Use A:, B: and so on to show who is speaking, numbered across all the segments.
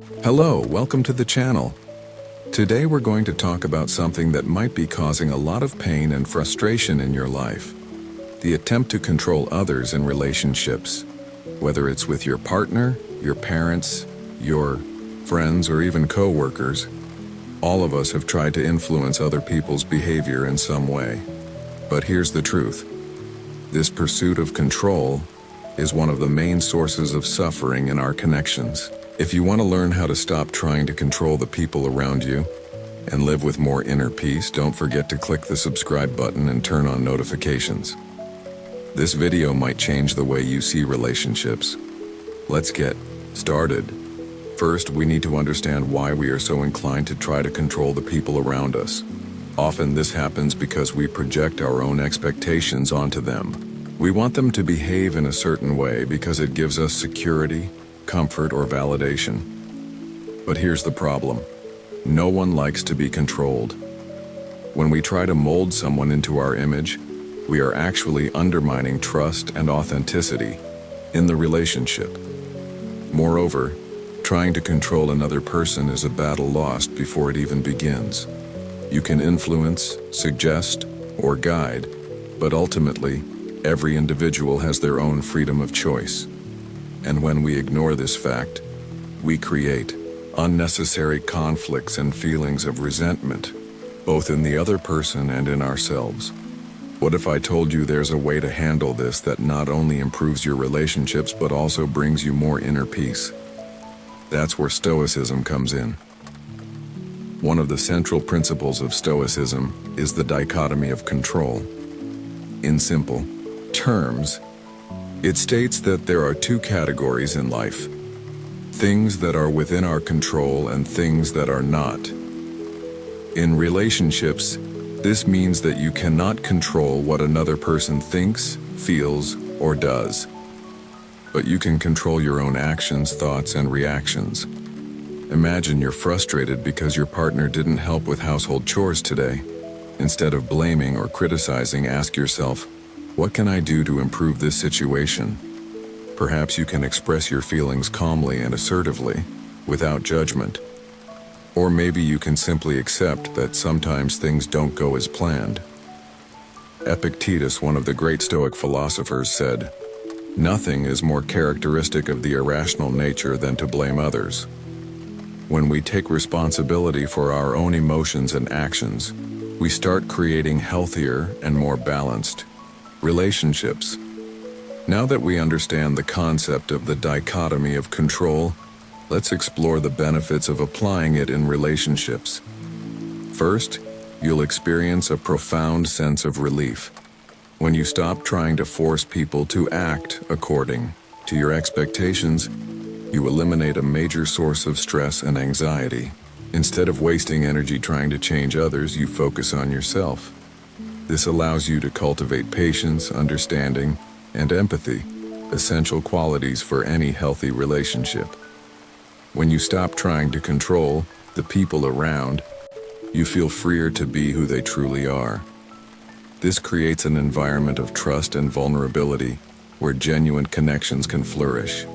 A: Hello, welcome to the channel. Today we're going to talk about something that might be causing a lot of pain and frustration in your life. The attempt to control others in relationships, whether it's with your partner, your parents, your friends, or even co-workers. All of us have tried to influence other people's behavior in some way. But here's the truth. This pursuit of control is one of the main sources of suffering in our connections. If you want to learn how to stop trying to control the people around you and live with more inner peace, don't forget to click the subscribe button and turn on notifications. This video might change the way you see relationships. Let's get started. First, we need to understand why we are so inclined to try to control the people around us. Often this happens because we project our own expectations onto them. We want them to behave in a certain way because it gives us security, comfort, or validation. But here's the problem. No one likes to be controlled. When we try to mold someone into our image, we are actually undermining trust and authenticity in the relationship. Moreover, trying to control another person is a battle lost before it even begins. You can influence, suggest, or guide, but ultimately, every individual has their own freedom of choice. And when we ignore this fact, we create unnecessary conflicts and feelings of resentment, both in the other person and in ourselves. What if I told you there's a way to handle this that not only improves your relationships but also brings you more inner peace? That's where Stoicism comes in. One of the central principles of Stoicism is the dichotomy of control. In simple terms, it states that there are two categories in life: things that are within our control and things that are not. In relationships, this means that you cannot control what another person thinks, feels, or does. But you can control your own actions, thoughts, and reactions. Imagine you're frustrated because your partner didn't help with household chores today. Instead of blaming or criticizing, ask yourself, what can I do to improve this situation? Perhaps you can express your feelings calmly and assertively, without judgment. Or maybe you can simply accept that sometimes things don't go as planned. Epictetus, one of the great Stoic philosophers, said, "Nothing is more characteristic of the irrational nature than to blame others." When we take responsibility for our own emotions and actions, we start creating healthier and more balanced relationships. Now that we understand the concept of the dichotomy of control, let's explore the benefits of applying it in relationships. First, you'll experience a profound sense of relief. When you stop trying to force people to act according to your expectations, you eliminate a major source of stress and anxiety. Instead of wasting energy trying to change others, you focus on yourself. This allows you to cultivate patience, understanding, and empathy, essential qualities for any healthy relationship. When you stop trying to control the people around, you feel freer to be who they truly are. This creates an environment of trust and vulnerability where genuine connections can flourish.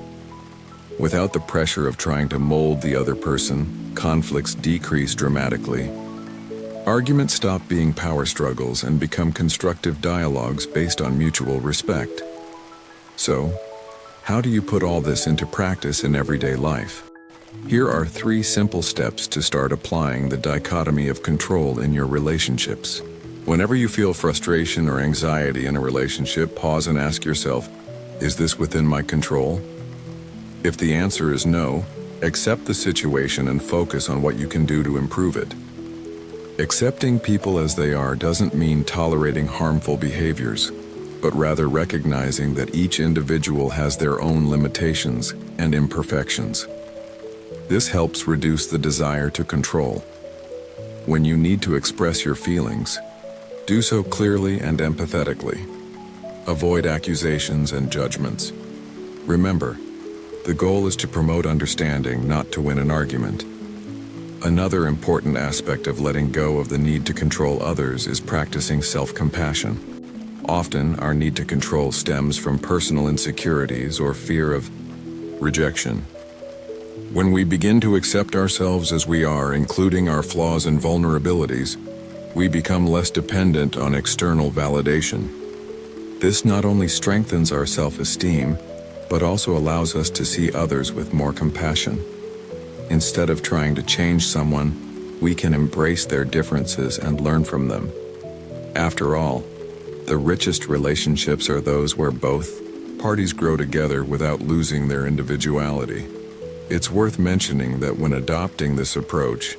A: Without the pressure of trying to mold the other person, conflicts decrease dramatically. Arguments stop being power struggles and become constructive dialogues based on mutual respect. So, how do you put all this into practice in everyday life? Here are 3 simple steps to start applying the dichotomy of control in your relationships. Whenever you feel frustration or anxiety in a relationship, pause and ask yourself, is this within my control? If the answer is no, accept the situation and focus on what you can do to improve it. Accepting people as they are doesn't mean tolerating harmful behaviors, but rather recognizing that each individual has their own limitations and imperfections. This helps reduce the desire to control. When you need to express your feelings, do so clearly and empathetically. Avoid accusations and judgments. Remember, the goal is to promote understanding, not to win an argument. Another important aspect of letting go of the need to control others is practicing self-compassion. Often, our need to control stems from personal insecurities or fear of rejection. When we begin to accept ourselves as we are, including our flaws and vulnerabilities, we become less dependent on external validation. This not only strengthens our self-esteem, but also allows us to see others with more compassion. Instead of trying to change someone, we can embrace their differences and learn from them. After all, the richest relationships are those where both parties grow together without losing their individuality. It's worth mentioning that when adopting this approach,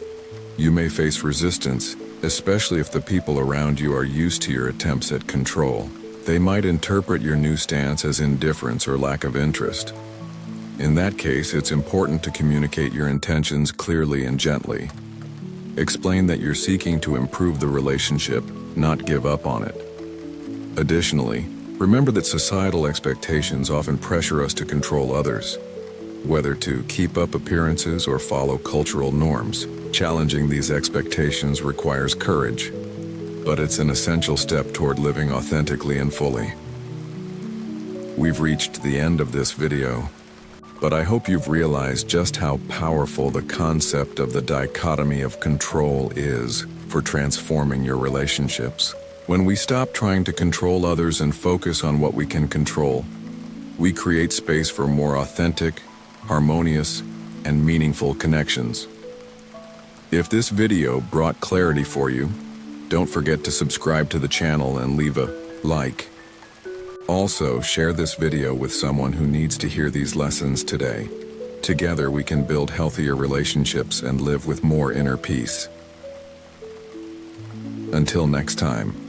A: you may face resistance, especially if the people around you are used to your attempts at control. They might interpret your new stance as indifference or lack of interest. In that case, it's important to communicate your intentions clearly and gently. Explain that you're seeking to improve the relationship, not give up on it. Additionally, remember that societal expectations often pressure us to control others. Whether to keep up appearances or follow cultural norms, challenging these expectations requires courage, but it's an essential step toward living authentically and fully. We've reached the end of this video, but I hope you've realized just how powerful the concept of the dichotomy of control is for transforming your relationships. When we stop trying to control others and focus on what we can control, we create space for more authentic, harmonious, and meaningful connections. If this video brought clarity for you, don't forget to subscribe to the channel and leave a like. Also, share this video with someone who needs to hear these lessons today. Together we can build healthier relationships and live with more inner peace. Until next time.